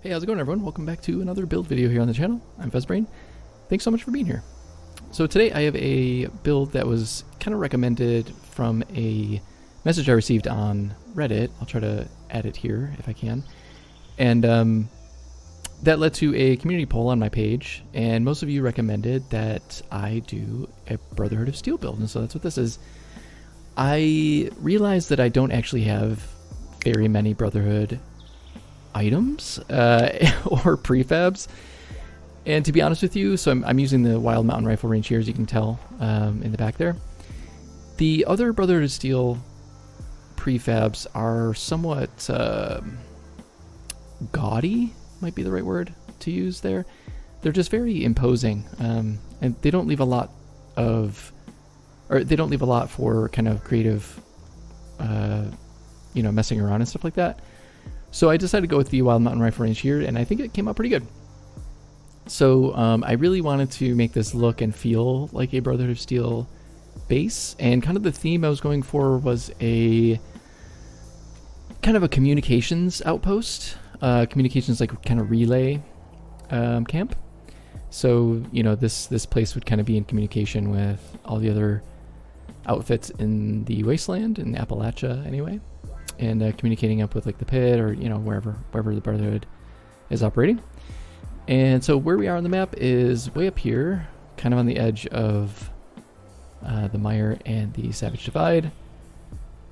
Hey, how's it going, everyone? Welcome back to another build video here on the channel. I'm Fuzzbrain. Thanks so much for being here. So today I have a build that was kind of recommended from a message I received on Reddit. I'll try to add it here if I can. And that led to a community poll on my page, and most of you recommended that I do a Brotherhood of Steel build, and so that's what this is. I realized that I don't actually have very many Brotherhood items or prefabs, and to be honest with you, so I'm using the Wild Mountain Rifle range here, as you can tell in the back there. The other Brotherhood of Steel prefabs are somewhat gaudy, might be the right word to use there. They're just very imposing, and they don't leave a lot for kind of creative messing around and stuff like that. So I decided to go with the Wild Mountain Rifle range here, and I think it came out pretty good. So I really wanted to make this look and feel like a Brotherhood of Steel base, and kind of the theme I was going for was a kind of a communications outpost, communications like kind of relay camp. So this place would kind of be in communication with all the other outfits in the wasteland, in Appalachia anyway, and communicating up with like the pit or wherever the Brotherhood is operating. And so where we are on the map is way up here, kind of on the edge of the Mire and the Savage Divide,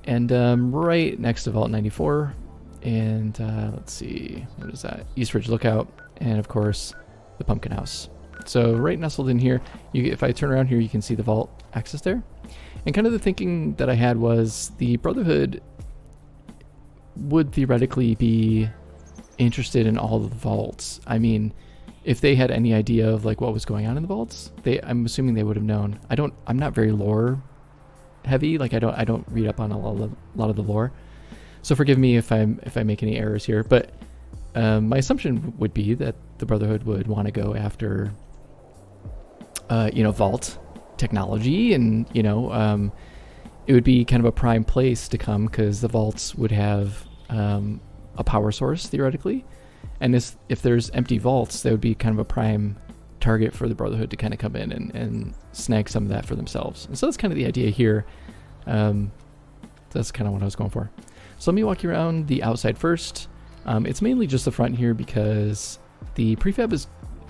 and right next to Vault 94. And let's see, what is that? East Ridge Lookout, and of course the Pumpkin House. So right nestled in here, if I turn around here, you can see the vault access there. And kind of the thinking that I had was the Brotherhood would theoretically be interested in all of the vaults. I mean, if they had any idea of like what was going on in the vaults, I'm assuming they would have known. I'm not very lore heavy. Like I don't read up on a lot of the lore. So forgive me if I make any errors here, but my assumption would be that the Brotherhood would want to go after vault technology, and it would be kind of a prime place to come because the vaults would have a power source theoretically, and if there's empty vaults, that would be kind of a prime target for the Brotherhood to kind of come in and snag some of that for themselves. And so that's kind of the idea here. That's kind of what I was going for. So let me walk you around the outside first. It's mainly just the front here because the prefab is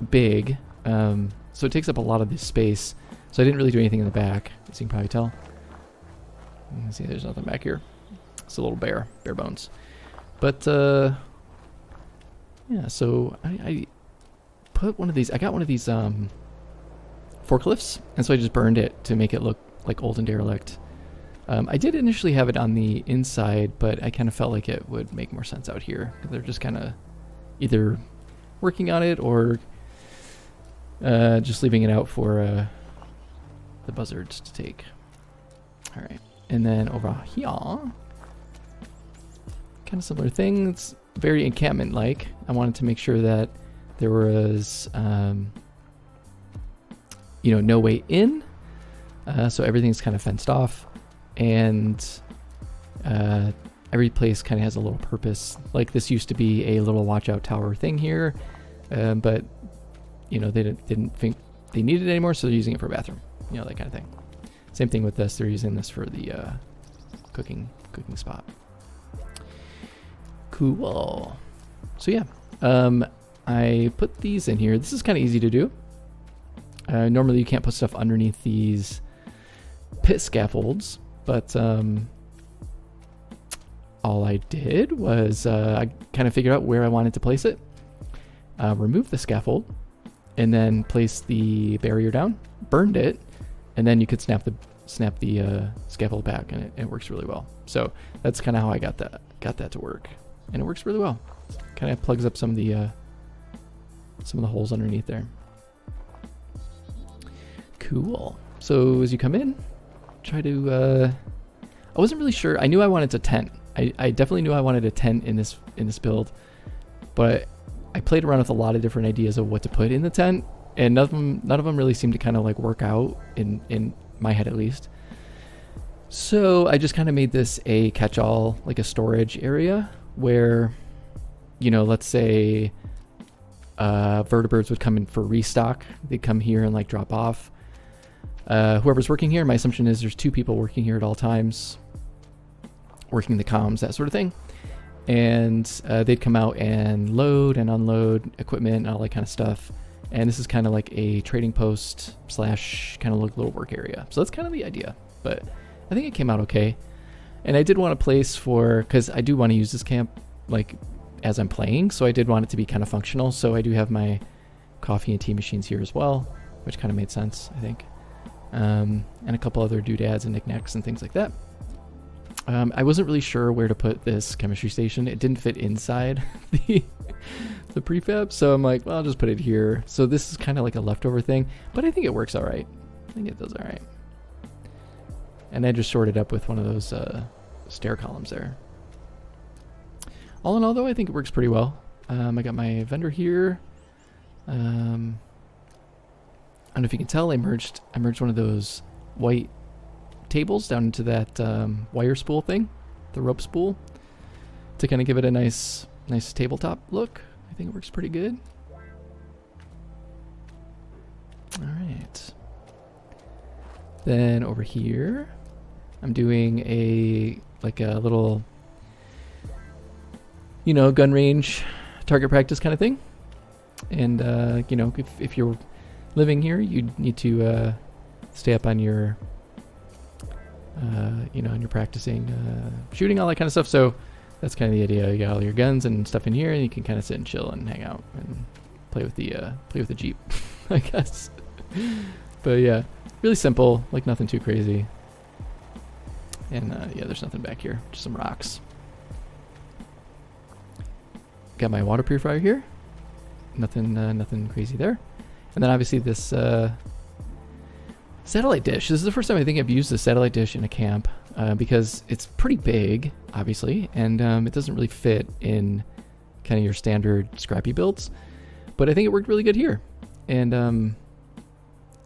big, so it takes up a lot of this space. So I didn't really do anything in the back, as you can probably tell. You can see there's nothing back here. It's a little bare bones. But yeah, so I put one of these. I got one of these forklifts, and so I just burned it to make it look like old and derelict. I did initially have it on the inside, but I kind of felt like it would make more sense out here. They're just kind of either working on it or just leaving it out for the buzzards to take. All right, and then over here, kind of similar thing. It's very encampment-like. I wanted to make sure that there was, no way in, so everything's kind of fenced off, and every place kind of has a little purpose. Like this used to be a little watch-out tower thing here, but they didn't think they needed it anymore, so they're using it for a bathroom. That kind of thing. Same thing with this. They're using this for the cooking spot. Cool. So yeah, I put these in here. This is kind of easy to do. Normally you can't put stuff underneath these pit scaffolds, but all I did was I kind of figured out where I wanted to place it, remove the scaffold, and then place the barrier down, burned it, and then you could snap the scaffold back, and it works really well. So that's kind of how I got that to work, and it works really well. Kind of plugs up some of the holes underneath there. Cool. So as you come in, try to I wasn't really sure. I knew I wanted a tent. I definitely knew I wanted a tent in this build, but I played around with a lot of different ideas of what to put in the tent, and none of them really seemed to kind of like work out in my head, at least. So I just kind of made this a catch-all, like a storage area where, let's say vertibirds would come in for restock. They'd come here and like drop off. Whoever's working here, my assumption is there's 2 people working here at all times, working the comms, that sort of thing. And they'd come out and load and unload equipment and all that kind of stuff. And this is kind of like a trading post / kind of like little work area. So that's kind of the idea. But I think it came out okay. And I did want a place for, because I do want to use this camp like as I'm playing, so I did want it to be kind of functional. So I do have my coffee and tea machines here as well, which kind of made sense, I think. And a couple other doodads and knickknacks and things like that. I wasn't really sure where to put this chemistry station. It didn't fit inside the prefab, so I'm like, well, I'll just put it here. So this is kind of like a leftover thing, but I think it works all right. I think it does all right. And I just shorted up with one of those stair columns there. All in all, though, I think it works pretty well. I got my vendor here. I don't know if you can tell, I merged one of those white tables down into that wire spool thing, the rope spool, to kind of give it a nice tabletop look. I think it works pretty good. All right. Then over here, I'm doing a little, gun range target practice kind of thing. And if you're living here, you need to stay up on your and you're practicing shooting, all that kind of stuff. So that's kind of the idea. You got all your guns and stuff in here, and you can kind of sit and chill and hang out and play with the Jeep, I guess. But yeah, really simple, like nothing too crazy. And yeah, there's nothing back here, just some rocks. Got my water purifier here. Nothing crazy there. And then obviously this satellite dish. This is the first time I think I've used a satellite dish in a camp because it's pretty big, obviously, and it doesn't really fit in kind of your standard scrappy builds. But I think it worked really good here. And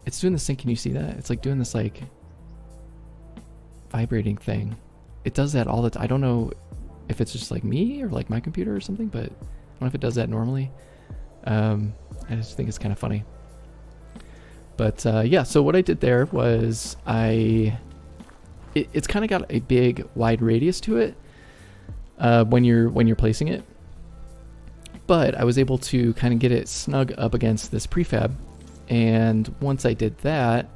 it's doing this thing. Can you see that? It's like doing this like vibrating thing. It does that all the time. I don't know if it's just like me or like my computer or something, but I don't know if it does that normally. I just think it's kind of funny. But yeah, so what I did there was it's kind of got a big wide radius to it when you're placing it. But I was able to kind of get it snug up against this prefab. And once I did that,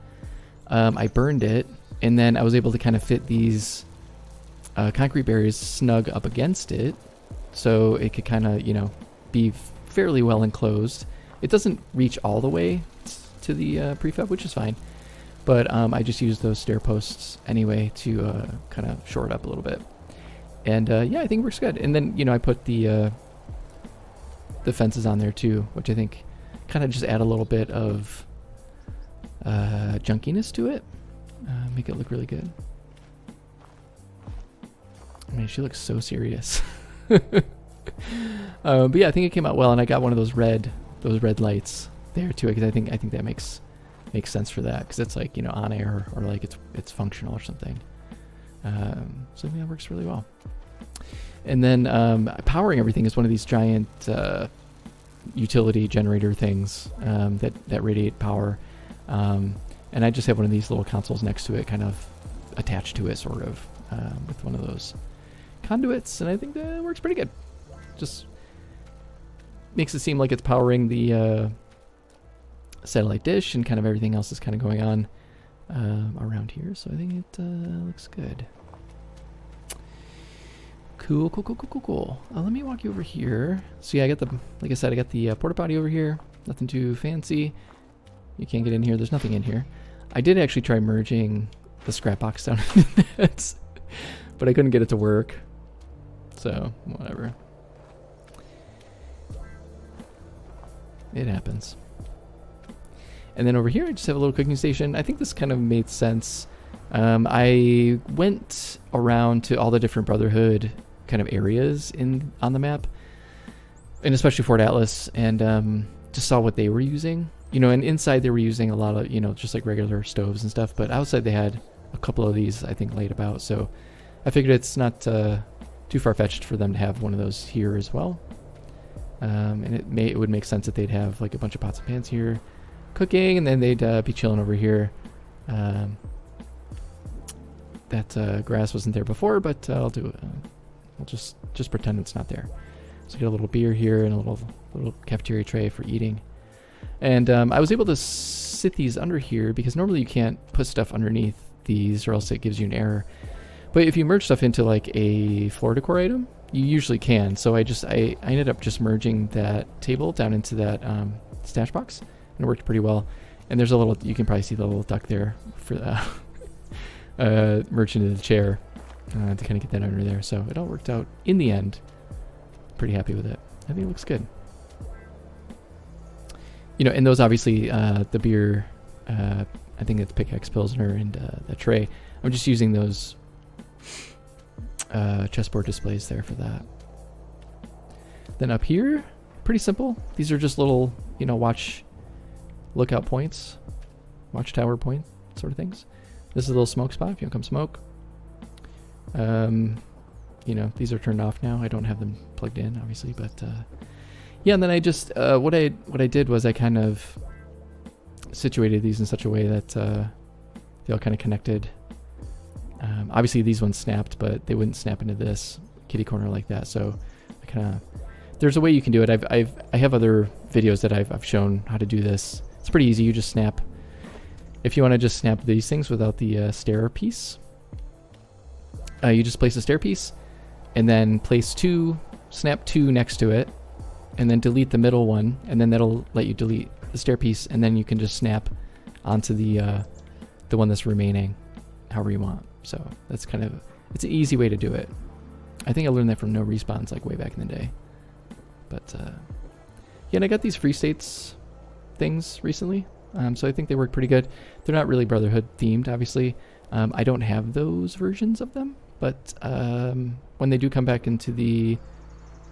I burned it, and then I was able to kind of fit these concrete barriers snug up against it, so it could kind of, be fairly well enclosed. It doesn't reach all the way to the prefab, which is fine, but I just used those stair posts anyway to kind of shore it up a little bit. And yeah, I think it works good. And then, I put the fences on there too, which I think kind of just add a little bit of junkiness to it, make it look really good. I mean, she looks so serious. But yeah, I think it came out well, and I got one of those red lights there too, because I think that makes sense for that, because it's like, on air or like it's functional or something. So yeah, it works really well. And then powering everything is one of these giant utility generator things that radiate power, and I just have one of these little consoles next to it, kind of attached to it, sort of, with one of those conduits, and I think that works pretty good. Just makes it seem like it's powering the satellite dish, and kind of everything else is kind of going on around here. So I think it looks good. Cool. Let me walk you over here. So yeah, like I said, I got the porta potty over here. Nothing too fancy. You can't get in here. There's nothing in here. I did actually try merging the scrap box down into this, but I couldn't get it to work. So whatever. It happens. And then over here, I just have a little cooking station. I think this kind of made sense. I went around to all the different Brotherhood kind of areas on the map, and especially Fort Atlas, and just saw what they were using. And inside they were using a lot of, just like regular stoves and stuff, but outside they had a couple of these, I think, laid about. So I figured it's not too far-fetched for them to have one of those here as well. And it would make sense that they'd have like a bunch of pots and pans here cooking, and then they'd be chilling over here. That grass wasn't there before, but I'll do it. We'll just pretend it's not there. So get a little beer here and a little cafeteria tray for eating. And I was able to sit these under here because normally you can't put stuff underneath these or else it gives you an error. But if you merge stuff into like a floor decor item, you usually can. So I ended up just merging that table down into that stash box, and it worked pretty well. And there's a little, you can probably see the little duck there for merged into the chair to kind of get that under there. So it all worked out in the end. Pretty happy with it. I think it looks good. You know, and those obviously, the beer, I think it's Pickaxe Pilsner and the tray. I'm just using those chessboard displays there for that. Then up here, pretty simple. These are just little, you know, lookout points, watchtower point sort of things. This is a little smoke spot if you want to come smoke. You know, these are turned off now. I don't have them plugged in, obviously, but yeah. And then I just what I did was I kind of situated these in such a way that they all kind of connected. Obviously, these ones snapped, but they wouldn't snap into this kitty corner like that. So I kind of, there's a way you can do it. I have other videos that I've shown how to do this. It's pretty easy. You just snap. If you want to just snap these things without the stair piece, you just place a stair piece and then place snap two next to it, and then delete the middle one, and then that'll let you delete the stair piece, and then you can just snap onto the one that's remaining however you want. So that's kind of, it's an easy way to do it. I think I learned that from No Respawns like way back in the day. But yeah, and I got these free states things recently, so I think they work pretty good. They're not really Brotherhood themed, obviously. I don't have those versions of them, but when they do come back into the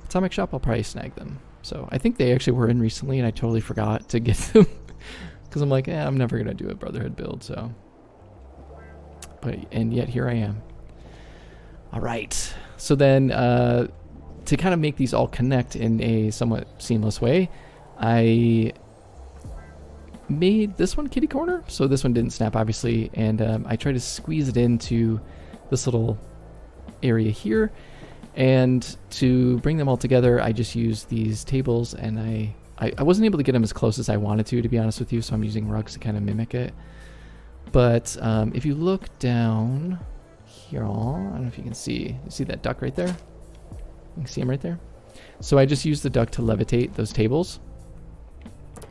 Atomic Shop, I'll probably snag them. So I think they actually were in recently, and I totally forgot to get them because I'm like, I'm never gonna do a Brotherhood build. So, and yet here I am. All right. So then, to kind of make these all connect in a somewhat seamless way, I made this one kitty corner. So this one didn't snap, obviously, and I tried to squeeze it into this little area here. And to bring them all together, I just used these tables, and I wasn't able to get them as close as I wanted to be honest with you, so I'm using rugs to kind of mimic it. But if you look down here, I don't know if you can see that duck right there? You can see him right there? So I just used the duck to levitate those tables.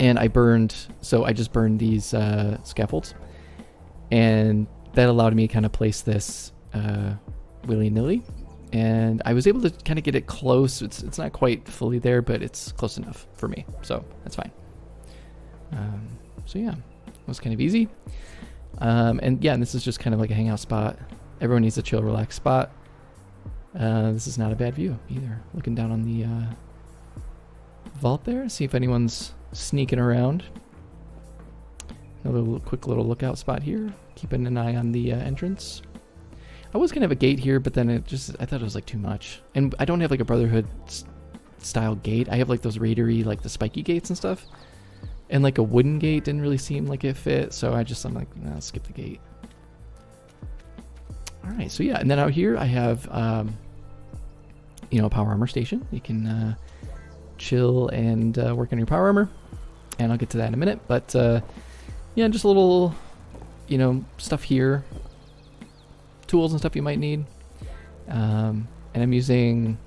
And I just burned these scaffolds. And that allowed me to kind of place this willy-nilly. And I was able to kind of get it close. It's not quite fully there, but it's close enough for me. So that's fine. So yeah, it was kind of easy. And yeah, and this is just kind of like a hangout spot. Everyone needs a chill, relaxed spot. This is not a bad view either. Looking down on the vault there, see if anyone's sneaking around. Another quick little lookout spot here. Keeping an eye on the entrance. I was gonna have a gate here, but then I thought it was like too much. And I don't have like a Brotherhood style gate. I have like those raidery, like the spiky gates and stuff. And like a wooden gate didn't really seem like it fit, so I'm like, nah, I'll skip the gate. All right, so yeah, and then out here I have, a power armor station. You can chill and work on your power armor, and I'll get to that in a minute. But yeah, just a little, stuff here, tools and stuff you might need. And I'm using,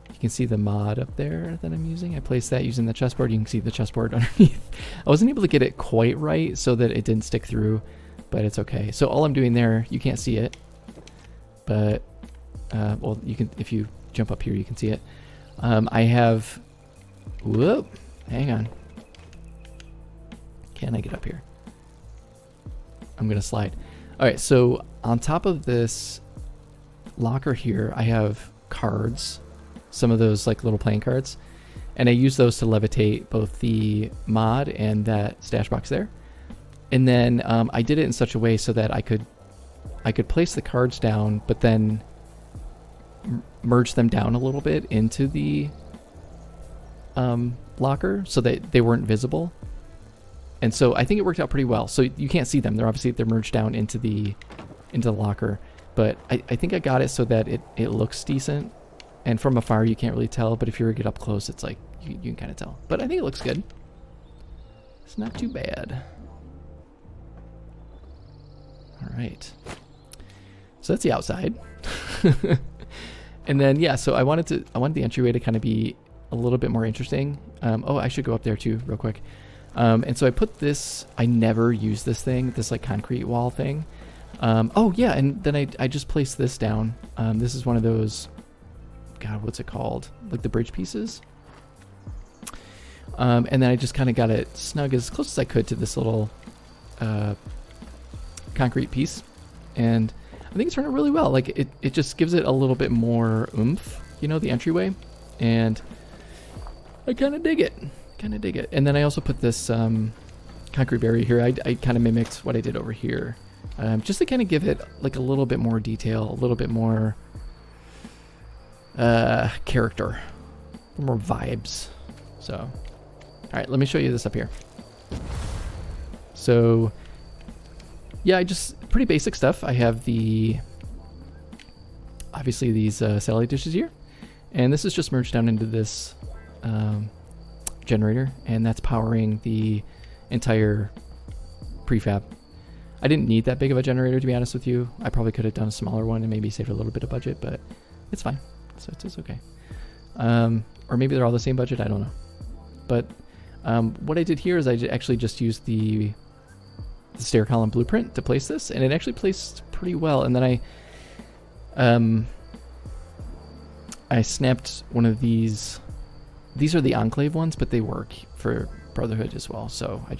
you can see the mod up there that I'm using. I placed that using the chessboard. You can see the chessboard underneath. I wasn't able to get it quite right so that it didn't stick through, but it's okay. So all I'm doing there, you can't see it, but well, you can, if you jump up here, you can see it. I have, whoop, hang on. Can I get up here? I'm gonna slide. All right, so on top of this locker here, I have cards, some of those like little playing cards, and I use those to levitate both the mod and that stash box there. And then I did it in such a way so that I could place the cards down, but then merge them down a little bit into the locker so that they weren't visible. And so I think it worked out pretty well. So you can't see them. They're merged down into the locker. But I think I got it so that it looks decent. And from afar you can't really tell, but if you were to get up close, it's like you can kind of tell. But I think it looks good. It's not too bad. All right. So that's the outside. And then, yeah, so I wanted the entryway to kind of be a little bit more interesting. Oh, I should go up there too real quick. And so I put this, I never use this thing, this like concrete wall thing. Oh yeah, and then I just placed this down. This is one of those, God, what's it called? Like the bridge pieces. And then I just kind of got it snug as close as I could to this little concrete piece. And I think it turned out really well. Like it just gives it a little bit more oomph, you know, the entryway. And I kind of dig it. And then I also put this concrete barrier here. I kind of mimicked what I did over here. Just to kind of give it like a little bit more detail, a little bit more character, more vibes. So, all right, let me show you this up here. So, yeah, pretty basic stuff. I have obviously these satellite dishes here, and this is just merged down into this generator, and that's powering the entire prefab. I didn't need that big of a generator, to be honest with you. I probably could have done a smaller one and maybe saved a little bit of budget, but it's fine. So it's okay. Or maybe they're all the same budget. I don't know. But what I did here is I actually just used the stair column blueprint to place this, and it actually placed pretty well. And then I snapped one of these. These are the Enclave ones, but they work for Brotherhood as well, so I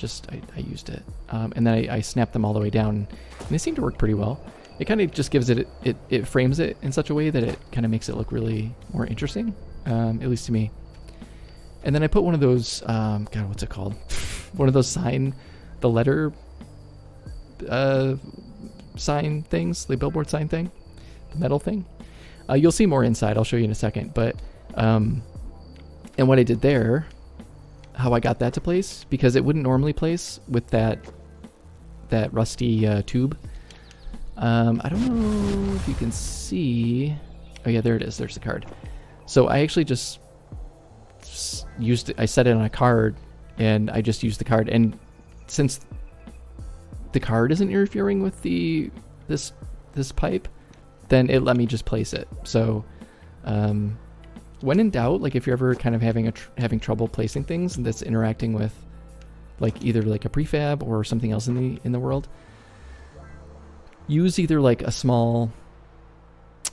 used it, and then I snapped them all the way down, and they seem to work pretty well. It kind of just gives it frames it in such a way that it kind of makes it look really more interesting, at least to me. And then I put one of those, God, what's it called? One of those the letter sign things, the billboard sign thing, the metal thing. You'll see more inside. I'll show you in a second, but and what I did there, how I got that to place, because it wouldn't normally place with that rusty tube. I don't know if you can see. Oh yeah, there it is. There's the card. So I actually just used it. I set it on a card, and I just used the card. And since the card isn't interfering with this pipe, then it let me just place it. So when in doubt, like if you're ever kind of having trouble placing things that's interacting with like either like a prefab or something else in the world, use either like a small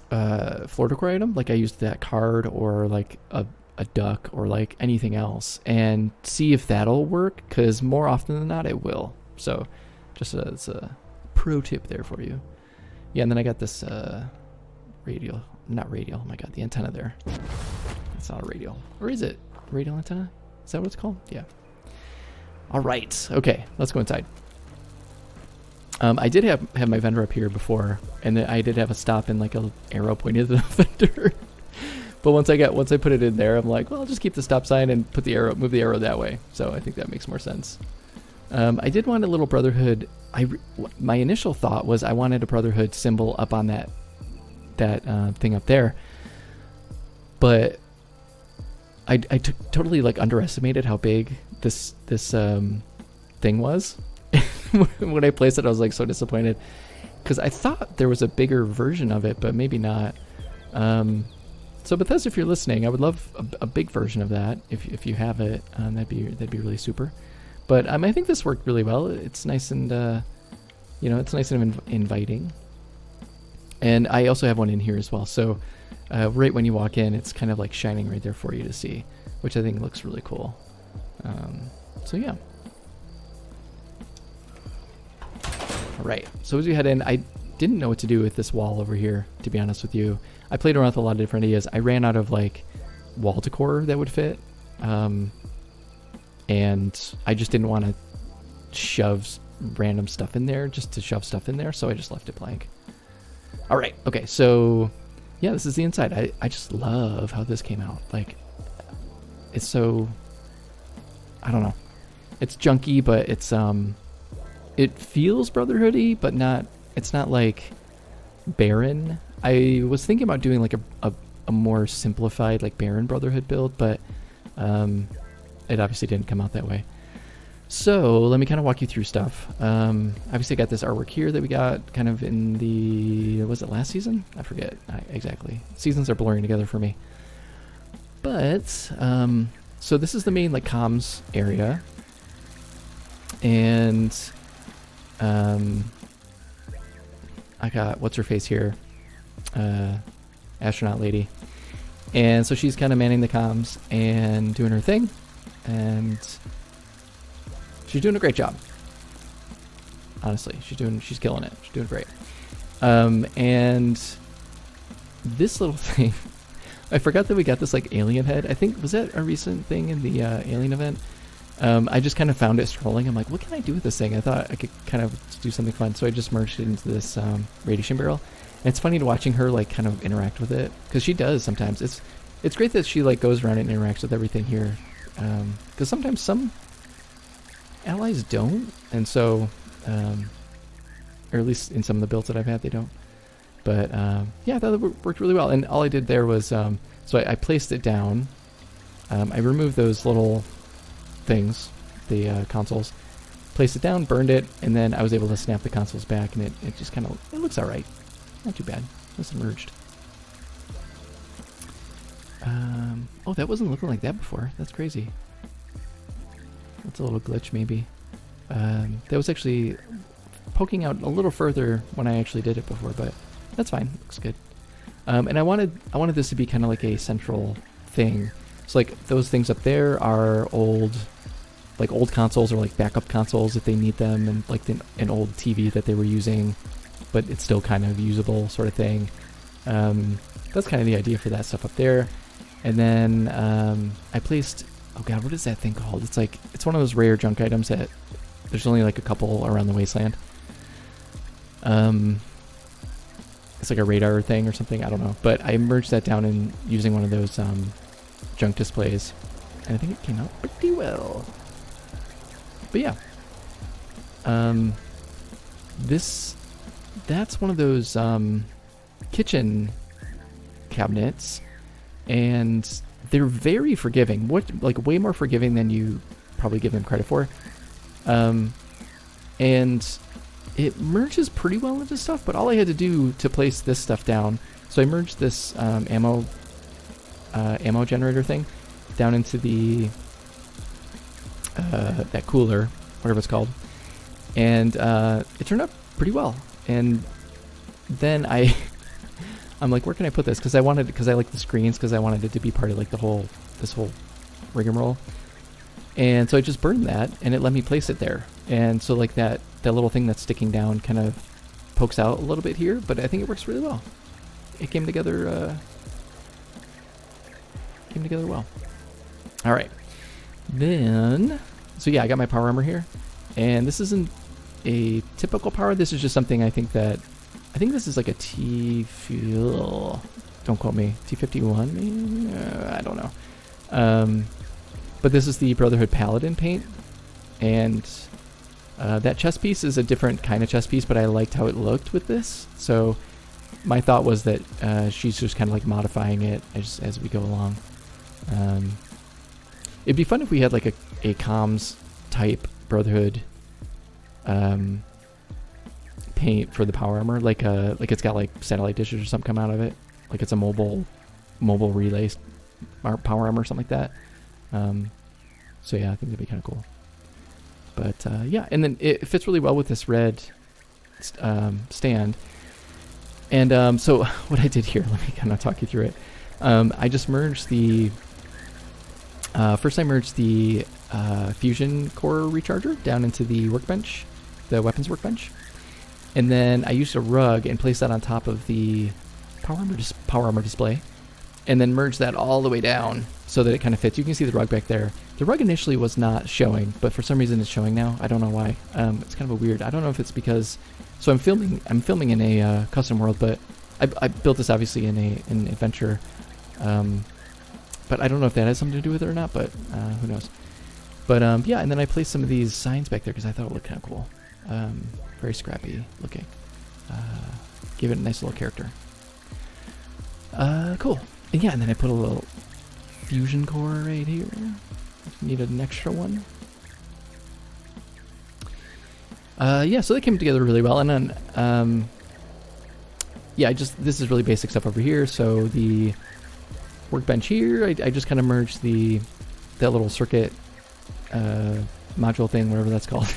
floor decor item, like I used that card, or like a duck, or like anything else, and see if that'll work, because more often than not it will. So just it's a pro tip there for you. Yeah, and then I got this not radial, oh my god, the antenna there. It's not a radial. Or is it? Radial antenna? Is that what it's called? Yeah. Alright, okay, let's go inside. I did have my vendor up here before, and I did have a stop and like a arrow pointed at the vendor. But once I put it in there, I'm like, well, I'll just keep the stop sign and move the arrow that way. So I think that makes more sense. I did want a little Brotherhood. My initial thought was I wanted a Brotherhood symbol up on that thing up there, but I totally like underestimated how big this thing was. When I placed it, I was like so disappointed, because I thought there was a bigger version of it, but maybe not. So Bethesda, if you're listening, I would love a big version of that if you have it. That'd be really super. But I think this worked really well. It's nice and it's nice and inviting. And I also have one in here as well. So right when you walk in, it's kind of like shining right there for you to see, which I think looks really cool. So yeah. All right. So as we head in, I didn't know what to do with this wall over here, to be honest with you. I played around with a lot of different ideas. I ran out of like wall decor that would fit. And I just didn't want to shove random stuff in there just to shove stuff in there. So I just left it blank. All right. Okay. So yeah, this is the inside. I just love how this came out. Like, it's so, I don't know. It's junky, but it's it feels Brotherhoody, but not. It's not like Baron. I was thinking about doing like a more simplified like Baron Brotherhood build, but it obviously didn't come out that way. So let me kind of walk you through stuff. Obviously I got this artwork here that we got kind of in the, was it last season? I forget exactly. Seasons are blurring together for me. But, so this is the main like comms area. And I got, what's her face here? Astronaut lady. And so she's kind of manning the comms and doing her thing. And she's doing a great job. Honestly, she's killing it. She's doing great. And this little thing, I forgot that we got this like alien head. I think, was that a recent thing in the alien event? I just kind of found it scrolling. I'm like, what can I do with this thing? I thought I could kind of do something fun. So I just merged it into this radiation barrel. And it's funny to watching her like kind of interact with it, because she does sometimes. It's great that she like goes around and interacts with everything here. Because sometimes some allies don't, and so, or at least in some of the builds that I've had, they don't. But yeah, I thought it worked really well. And all I did there was, so I placed it down. I removed those little things, the consoles, placed it down, burned it, and then I was able to snap the consoles back, and it just kind of, it looks all right. Not too bad. It's merged. Oh, that wasn't looking like that before. That's crazy. That's a little glitch, maybe. That was actually poking out a little further when I actually did it before, but that's fine. Looks good. And I wanted this to be kind of like a central thing. So like those things up there are old consoles or like backup consoles if they need them, and like an old TV that they were using, but it's still kind of usable sort of thing. That's kind of the idea for that stuff up there. And then I placed, oh god, what is that thing called? It's one of those rare junk items that there's only like a couple around the wasteland. It's like a radar thing or something, I don't know. But I merged that down in using one of those junk displays, and I think it came out pretty well. But yeah, that's one of those kitchen cabinets, and they're very forgiving. Like way more forgiving than you probably give them credit for. And it merges pretty well into stuff, but all I had to do to place this stuff down, so I merged this ammo generator thing down into the that cooler, whatever it's called, and it turned out pretty well. And then I'm like, where can I put this? Because I like the screens, because I wanted it to be part of like this whole rigmarole. And so I just burned that, and it let me place it there. And so like that little thing that's sticking down kind of pokes out a little bit here, but I think it works really well. It came together well. All right. Then, so yeah, I got my power armor here, and this isn't a typical power. This is just something I think this is like a don't quote me, T51 maybe? I don't know. But this is the Brotherhood Paladin paint, and that chest piece is a different kind of chest piece, but I liked how it looked with this. So my thought was that she's just kind of like modifying it as we go along. It'd be fun if we had like a comms type Brotherhood paint for the power armor, like it's got like satellite dishes or something come out of it, like it's a mobile relay power armor or something like that. So yeah, I think that'd be kind of cool. But yeah, and then it fits really well with this red stand. And so what I did here, let me kind of talk you through it. I just merged first I merged the fusion core recharger down into the workbench, the weapons workbench. And then I used a rug and placed that on top of the power armor display, and then merged that all the way down so that it kind of fits. You can see the rug back there. The rug initially was not showing, but for some reason it's showing now. I don't know why. It's kind of a weird. I don't know if it's because. So I'm filming in a custom world, but I built this obviously in an adventure but I don't know if that has something to do with it or not, but who knows. But yeah, and then I placed some of these signs back there because I thought it looked kind of cool. Very scrappy looking. Give it a nice little character. Cool. And yeah, and then I put a little fusion core right here. Needed an extra one. Yeah, so they came together really well. And then, yeah, this is really basic stuff over here. So the workbench here, I just kind of merged that little circuit module thing, whatever that's called.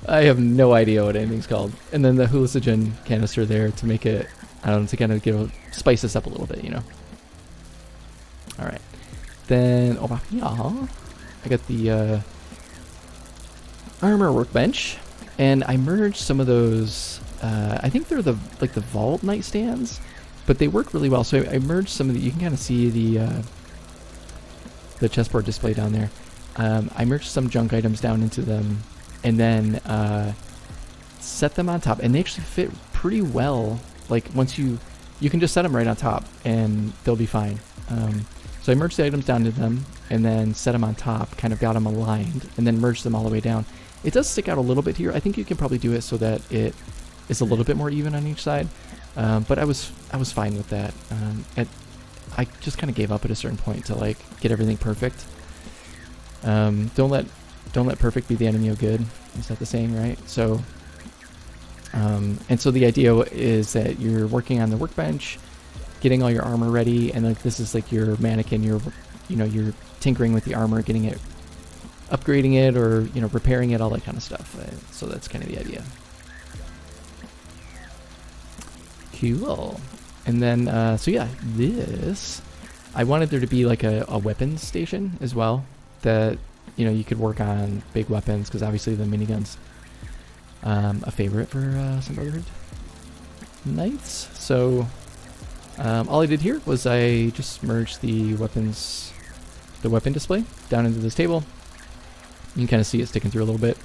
I have no idea what anything's called. And then the hallucinogen canister there to make it, I don't know, to kind of spice this up a little bit, you know. All right. Then over here, I got the armor workbench, and I merged some of those. I think they're the vault nightstands, but they work really well. So I merged some of the. You can kind of see the chessboard display down there. I merged some junk items down into them, and then set them on top, and they actually fit pretty well. Like once you can just set them right on top, and they'll be fine. So I merged the items down to them, and then set them on top, kind of got them aligned, and then merged them all the way down. It does stick out a little bit here. I think you can probably do it so that it is a little bit more even on each side. But I was fine with that. I just kind of gave up at a certain point to like get everything perfect. Don't let perfect be the enemy of good. Is that the saying, right? So, and so the idea is that you're working on the workbench, getting all your armor ready, and like this is like your mannequin. You're tinkering with the armor, getting it, upgrading it, or repairing it, all that kind of stuff. So that's kind of the idea. Cool. And then so yeah, this I wanted there to be like a weapons station as well that you could work on big weapons, because obviously the miniguns a favorite for some Brotherhood Knights. So all I did here was I just merged the weapon display down into this table. You can kind of see it sticking through a little bit.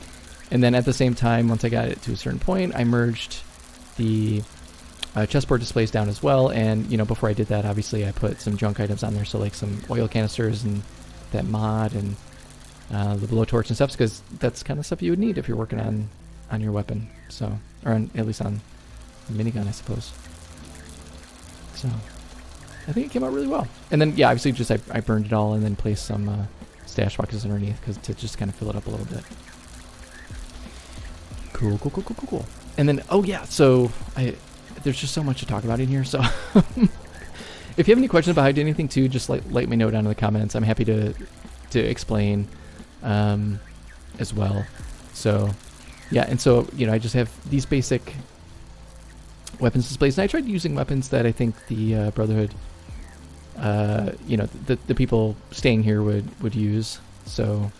And then at the same time, once I got it to a certain point, I merged the chessboard displays down as well. And before I did that, obviously I put some junk items on there, so like some oil canisters and that mod and the blowtorch and stuff, because that's kind of stuff you would need if you're working on your weapon. So, or at least on the minigun, I suppose. So I think it came out really well. And then yeah, obviously just I burned it all and then placed some stash boxes underneath to just kind of fill it up a little bit. Cool. And then oh yeah, so there's just so much to talk about in here. So if you have any questions about how I did anything too, just let me know down in the comments. I'm happy to explain as well. So yeah, and so I just have these basic weapons displays, and I tried using weapons that I think the Brotherhood, the people staying here would use. So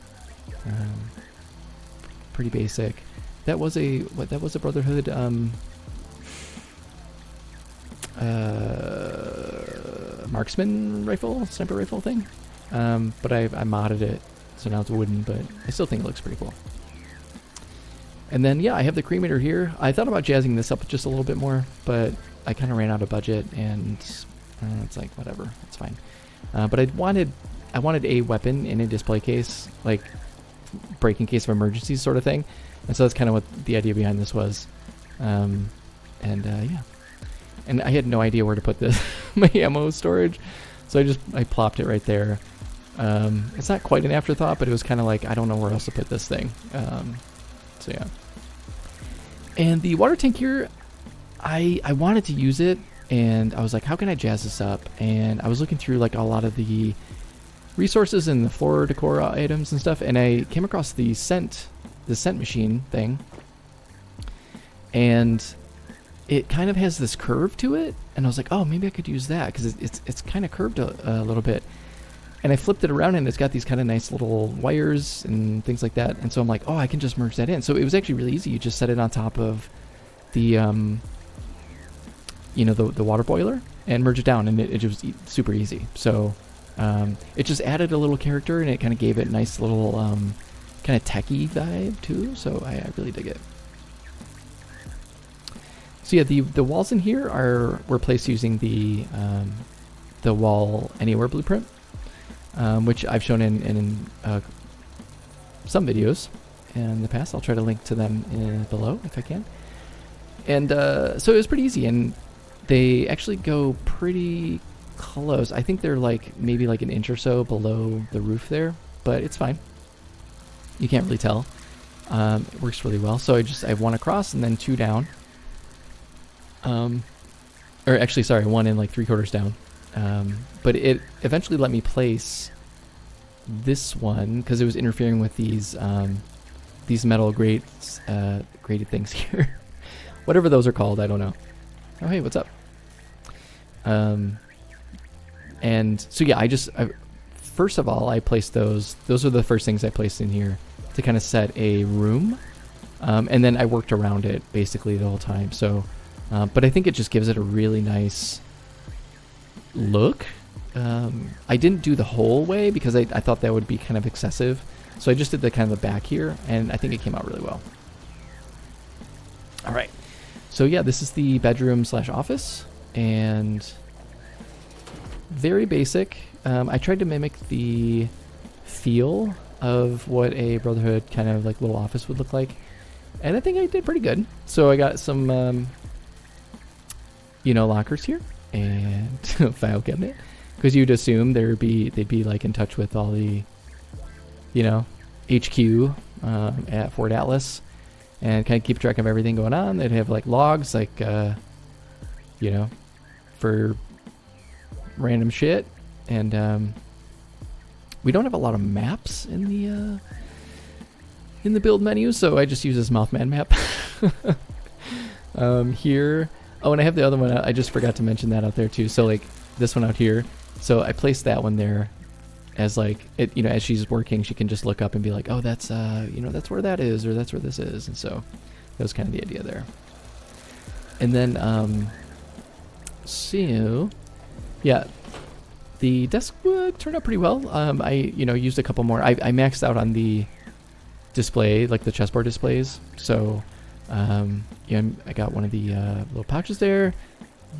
pretty basic. That was a Brotherhood marksman rifle, sniper rifle thing. But I modded it, so now it's wooden, but I still think it looks pretty cool. And then yeah, I have the cremator here. I thought about jazzing this up just a little bit more, but I kind of ran out of budget, and it's like whatever, it's fine. But I wanted a weapon in a display case, like break in case of emergencies sort of thing. And so that's kind of what the idea behind this was. Yeah. And I had no idea where to put this my ammo storage, so I plopped it right there. It's not quite an afterthought, but it was kind of like I don't know where else to put this thing. So yeah. And the water tank here, I wanted to use it, and I was like, how can I jazz this up? And I was looking through like a lot of the resources and the floor decor items and stuff, and I came across the scent machine thing, and it kind of has this curve to it, and I was like, oh, maybe I could use that because it's kind of curved a little bit. And I flipped it around, and it's got these kind of nice little wires and things like that. And so I'm like, oh, I can just merge that in. So it was actually really easy. You just set it on top of the the water boiler and merge it down, and it was super easy. So it just added a little character, and it kind of gave it a nice little kind of techie vibe too. So I really dig it. So yeah, the walls in here were placed using the the Wall Anywhere blueprint, which I've shown in some videos in the past. I'll try to link to them below if I can. And so it was pretty easy, and they actually go pretty close. I think they're like maybe like an inch or so below the roof there, but it's fine. You can't really tell. It works really well. So I have one across and then two down. Or actually, sorry, one in like 3/4 down. But it eventually let me place this one because it was interfering with these metal grated things here. Whatever those are called, I don't know. Oh, hey, what's up? And so yeah, first of all, I placed those. Those are the first things I placed in here to kind of set a room. And then I worked around it basically the whole time. So, but I think it just gives it a really nice look. I didn't do the whole way because I thought that would be kind of excessive. So I just did the kind of the back here, and I think it came out really well. All right. So yeah, this is the bedroom / office, and very basic. I tried to mimic the feel of what a Brotherhood kind of like little office would look like, and I think I did pretty good. So I got some, lockers here and file cabinet, because you'd assume they'd be like in touch with all the, HQ at Fort Atlas, and kind of keep track of everything going on. They'd have like logs, like for random shit, and we don't have a lot of maps in the build menu, so I just use this Mothman map. Here, oh, and I have the other one. I just forgot to mention that out there too. So like this one out here. So I placed that one there as like it, as she's working, she can just look up and be like, oh, that's that's where that is, or that's where this is, and so that was kind of the idea there. And then so yeah, the desk turned out pretty well. I used a couple more. I maxed out on the display, like the chessboard displays. So I got one of the little pouches there,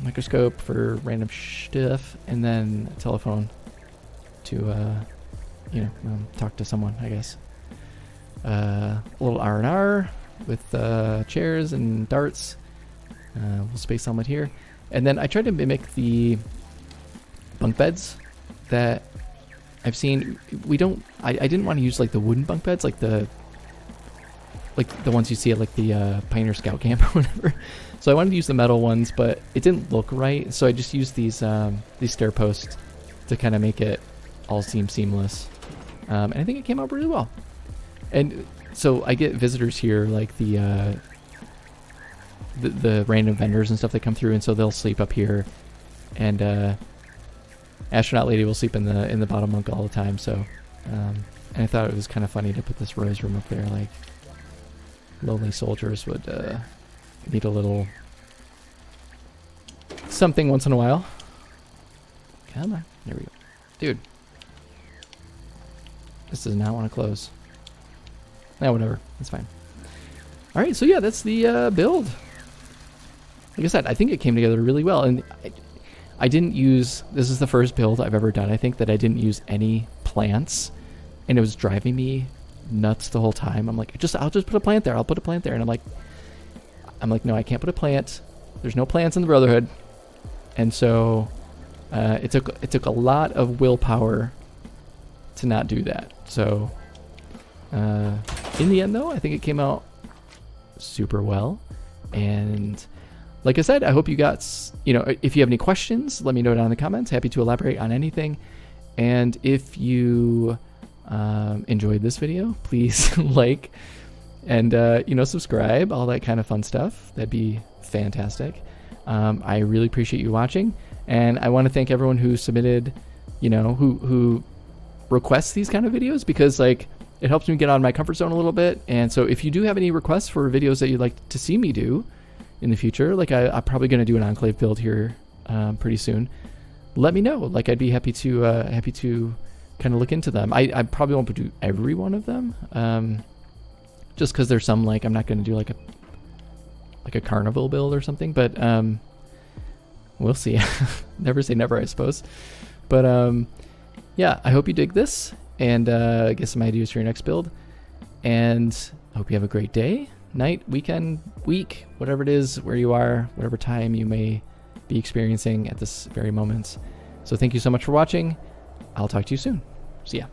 microscope for random stuff, and then a telephone to talk to someone, I guess. A little R&R with chairs and darts. Little space helmet here, and then I tried to mimic the bunk beds that I've seen. I didn't want to use like the wooden bunk beds, like the ones you see at like the Pioneer Scout Camp or whatever. So I wanted to use the metal ones, but it didn't look right. So I just used these stair posts to kind of make it all seem seamless. And I think it came out really well. And so I get visitors here, like the random vendors and stuff that come through, and so they'll sleep up here. And Astronaut Lady will sleep in the bottom bunk all the time. So, and I thought it was kind of funny to put this rose room up there, like lonely soldiers would need a little something once in a while. Come on, there we go, dude. This does not want to close. Yeah, whatever, that's fine. All right, so yeah, that's the build. Like I said, I think it came together really well, and I didn't use. This is the first build I've ever done, I think, that I didn't use any plants, and it was driving me nuts the whole time. I'm like, I'll just put a plant there. I'll put a plant there, and I'm like, no, I can't put a plant. There's no plants in the Brotherhood, and so it took a lot of willpower to not do that. So in the end, though, I think it came out super well. And like I said, I hope you got, if you have any questions, let me know down in the comments. Happy to elaborate on anything. And if you enjoyed this video, please like and subscribe, all that kind of fun stuff. That'd be fantastic. I really appreciate you watching, and I want to thank everyone who submitted, who requests these kind of videos, because like it helps me get out of my comfort zone a little bit. And so if you do have any requests for videos that you'd like to see me do in the future, like I'm probably going to do an Enclave build here pretty soon, let me know. Like I'd be happy to kind of look into them. I probably won't do every one of them, just because there's some, like, I'm not going to do like a carnival build or something, but We'll see. Never say never, I suppose. But yeah, I hope you dig this and get some ideas for your next build. And I hope you have a great day, night, weekend, week, whatever it is, where you are, whatever time you may be experiencing at this very moment. So thank you so much for watching. I'll talk to you soon. See ya.